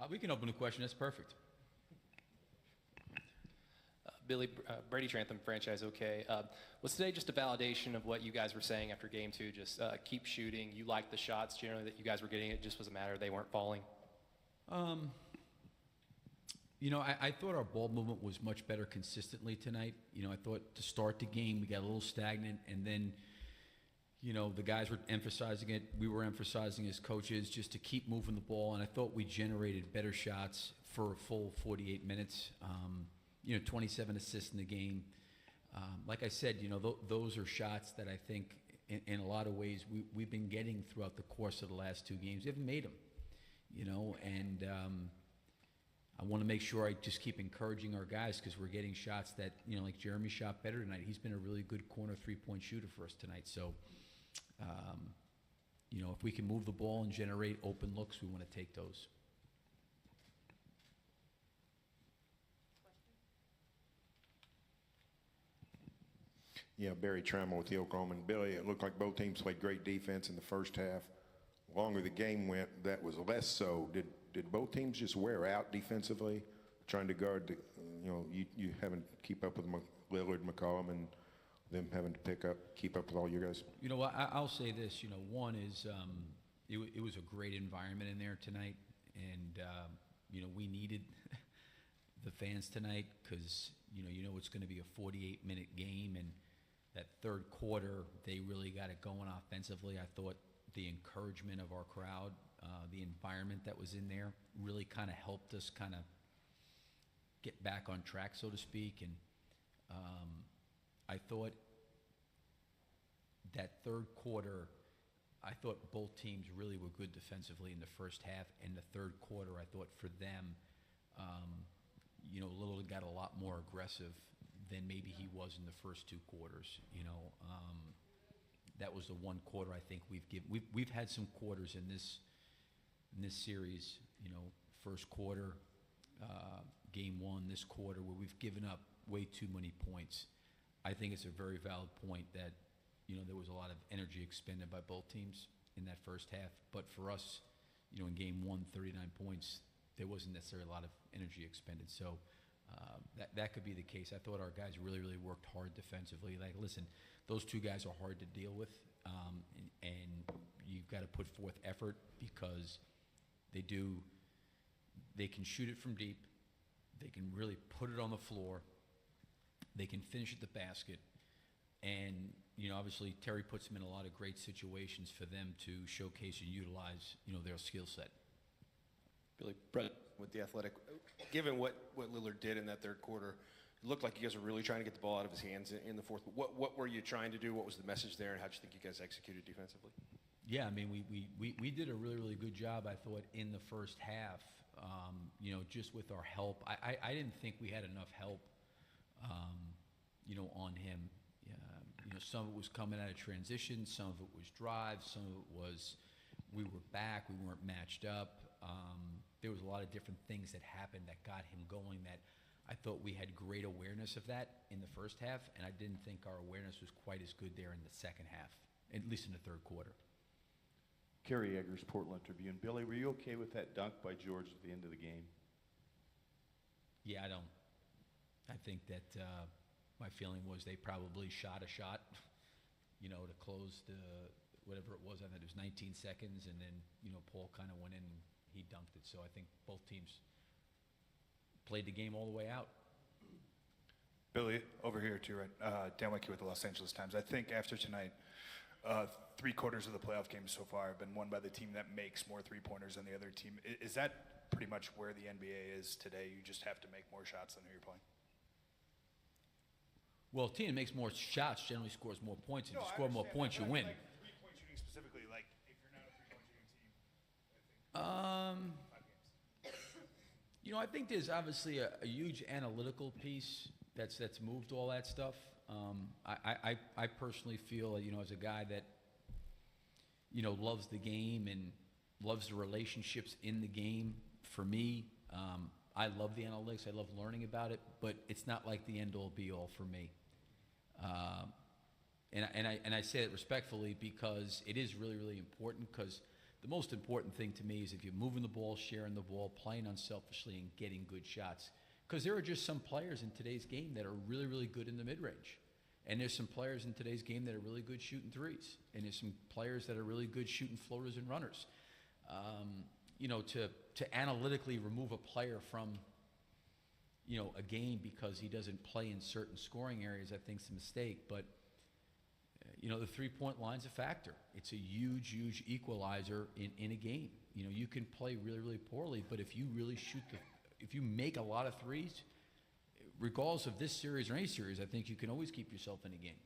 We can open a question. That's perfect. Billy, Brady Trantham, franchise okay. Was today just a validation of what you guys were saying after game two? Just keep shooting. You liked the shots generally that you guys were getting. It just was a matter they weren't falling. You know, I thought our ball movement was much better consistently tonight. You know, I thought to start the game we got a little stagnant, and then, you know, the guys were emphasizing it. We were emphasizing as coaches just to keep moving the ball, and I thought we generated better shots for a full 48 minutes. You know, 27 assists in the game. Like I said, you know, those are shots that I think in a lot of ways we've been getting throughout the course of the last two games. We haven't made them, you know, and I want to make sure I just keep encouraging our guys because we're getting shots that, you know, like Jeremy shot better tonight. He's been a really good corner three-point shooter for us tonight. So, you know, if we can move the ball and generate open looks, we want to take those. Yeah, Barry Trammell with the Oklahoman. Billy, it looked like both teams played great defense in the first half. The longer the game went, that was less so. Did both teams just wear out defensively, trying to guard the, you know, you having to keep up with Lillard, McCollum, and them having to keep up with all you guys? You know, I'll say this. You know, one is it was a great environment in there tonight, and you know, we needed the fans tonight because you know it's going to be a 48-minute game, and that third quarter they really got it going offensively. I thought the encouragement of our crowd, the environment that was in there, really kind of helped us kind of get back on track, so to speak. And I thought that third quarter, I thought both teams really were good defensively in the first half. And the third quarter, I thought for them, you know, Lillard got a lot more aggressive than maybe he was in the first two quarters. You know, that was the one quarter I think we've had some quarters in this series. You know, first quarter, game one, this quarter, where we've given up way too many points. I think it's a very valid point that, you know, there was a lot of energy expended by both teams in that first half. But for us, you know, in game one, 39 points, there wasn't necessarily a lot of energy expended. So that could be the case. I thought our guys really, really worked hard defensively. Like, listen, those two guys are hard to deal with, and you've got to put forth effort because they can shoot it from deep. They can really put it on the floor. They can finish at the basket. And, you know, obviously Terry puts them in a lot of great situations for them to showcase and utilize, you know, their skill set. Billy, Brett with the Athletic. Given what Lillard did in that third quarter, it looked like you guys were really trying to get the ball out of his hands in the fourth. What were you trying to do? What was the message there, and how did you think you guys executed defensively? Yeah, I mean, we did a really, really good job, I thought, in the first half, you know, just with our help. I didn't think we had enough help, you know, on him. You know, some of it was coming out of transition, some of it was drive, some of it was we were back, we weren't matched up. There was a lot of different things that happened that got him going that I thought we had great awareness of that in the first half, and I didn't think our awareness was quite as good there in the second half, at least in the third quarter. Kerry Eggers, Portland Tribune. Billy, were you okay with that dunk by George at the end of the game? Yeah, I don't. I think that my feeling was they probably shot a shot, you know, to close the whatever it was. I think it was 19 seconds, and then, you know, Paul kind of went in and he dunked it. So I think both teams played the game all the way out. Billy, over here too, right? Dan Wicke with the Los Angeles Times. I think after tonight, 3/4 of the playoff games so far have been won by the team that makes more three-pointers than the other team. Is that pretty much where the NBA is today? You just have to make more shots than who you're playing? Well, a team that makes more shots generally scores more points. If you score more points, you win. Like three-point shooting specifically, like if you're not a three-point shooting team, I think 5 games. You know, I think there's obviously a huge analytical piece that's moved all that stuff. I personally feel, you know, as a guy that, you know, loves the game and loves the relationships in the game, for me, I love the analytics. I love learning about it, but it's not like the end-all be-all for me. And I say it respectfully because it is really, really important because the most important thing to me is if you're moving the ball, sharing the ball, playing unselfishly, and getting good shots. Because there are just some players in today's game that are really, really good in the mid-range. And there's some players in today's game that are really good shooting threes. And there's some players that are really good shooting floaters and runners. You know, to analytically remove a player from, you know, a game because he doesn't play in certain scoring areas, I think is a mistake. But, you know, the three-point line's a factor. It's a huge, huge equalizer in a game. You know, you can play really, really poorly, but if you really if you make a lot of threes, regardless of this series or any series, I think you can always keep yourself in a game.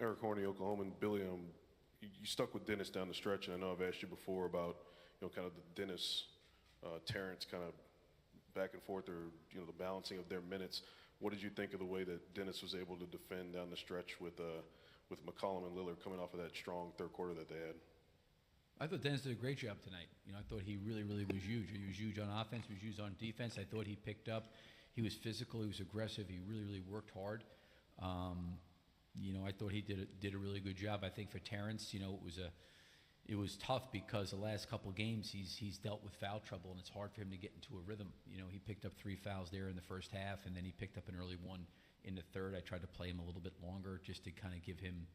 Eric Horney, Oklahoma, and Billy, you stuck with Dennis down the stretch, and I know I've asked you before about, you know, kind of the Dennis, Terrence kind of back and forth, or, you know, the balancing of their minutes. What did you think of the way that Dennis was able to defend down the stretch with McCollum and Lillard coming off of that strong third quarter that they had? I thought Dennis did a great job tonight. You know, I thought he really, really was huge. He was huge on offense. He was huge on defense. I thought he picked up. He was physical. He was aggressive. He really, really worked hard. You know, I thought he did a really good job. I think for Terrence, you know, it was tough because the last couple games he's dealt with foul trouble, and it's hard for him to get into a rhythm. You know, he picked up 3 fouls there in the first half, and then he picked up an early one in the third. I tried to play him a little bit longer just to kind of give him,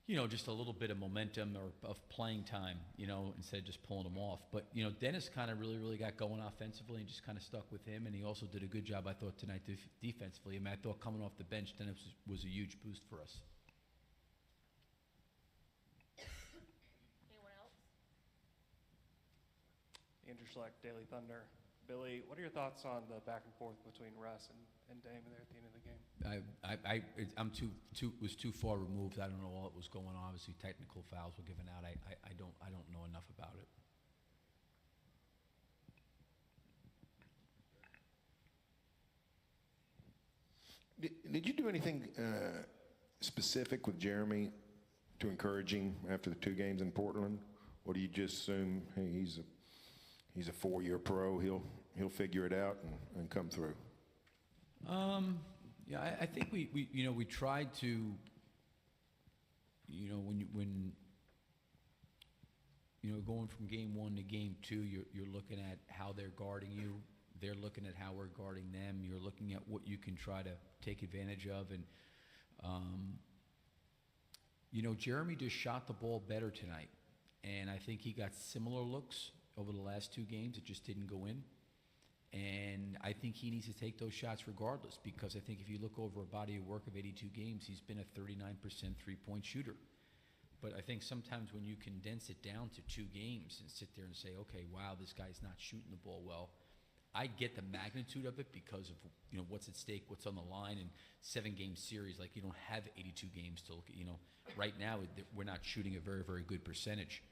you know, just a little bit of momentum or of playing time, you know, instead of just pulling him off. But, you know, Dennis kind of really, really got going offensively and just kind of stuck with him. And he also did a good job, I thought, tonight defensively. I mean, I thought coming off the bench, Dennis was a huge boost for us. Anyone else? Andrew Schleck, Daily Thunder. Billy, what are your thoughts on the back and forth between Russ and Dame there at the end of the game? I'm was too far removed. I don't know all that was going on. Obviously, technical fouls were given out. I don't know enough about it. Did you do anything specific with Jeremy to encourage him after the 2 games in Portland, or do you just assume, hey, he's a 4-year pro, he'll figure it out and come through? Yeah, I think we you know, we tried to, you know, when you know, going from game 1 to game 2, you're looking at how they're guarding you. They're looking at how we're guarding them. You're looking at what you can try to take advantage of. And, you know, Jeremy just shot the ball better tonight. And I think he got similar looks over the last 2 games. It just didn't go in. And I think he needs to take those shots regardless, because I think if you look over a body of work of 82 games, he's been a 39% three-point shooter. But I think sometimes when you condense it down to 2 games and sit there and say, okay, wow, this guy's not shooting the ball well, I get the magnitude of it because of, you know, what's at stake, what's on the line, and 7-game series. Like, you don't have 82 games to look at. You know, right now we're not shooting a very, very good percentage.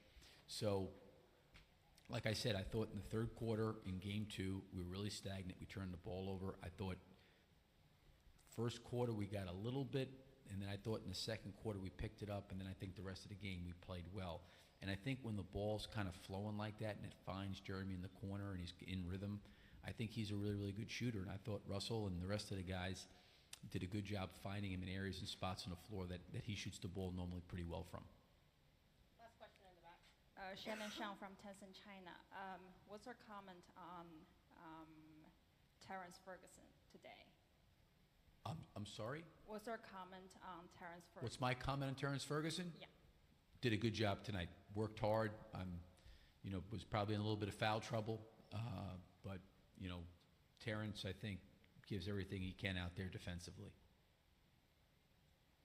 So, like I said, I thought in the third quarter in game 2, we were really stagnant. We turned the ball over. I thought first quarter we got a little bit, and then I thought in the second quarter we picked it up, and then I think the rest of the game we played well. And I think when the ball's kind of flowing like that and it finds Jeremy in the corner and he's in rhythm, I think he's a really, really good shooter. And I thought Russell and the rest of the guys did a good job finding him in areas and spots on the floor that he shoots the ball normally pretty well from. Last question in the back. Shannon Shang from Tencent China. What's your comment on Terrence Ferguson today? I'm sorry? What's your comment on Terrence Ferguson? What's my comment on Terrence Ferguson? Yeah. Did a good job tonight. Worked hard. You know, was probably in a little bit of foul trouble. But, you know, Terrence, I think, gives everything he can out there defensively.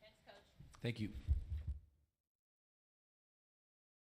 Thanks, Coach. Thank you.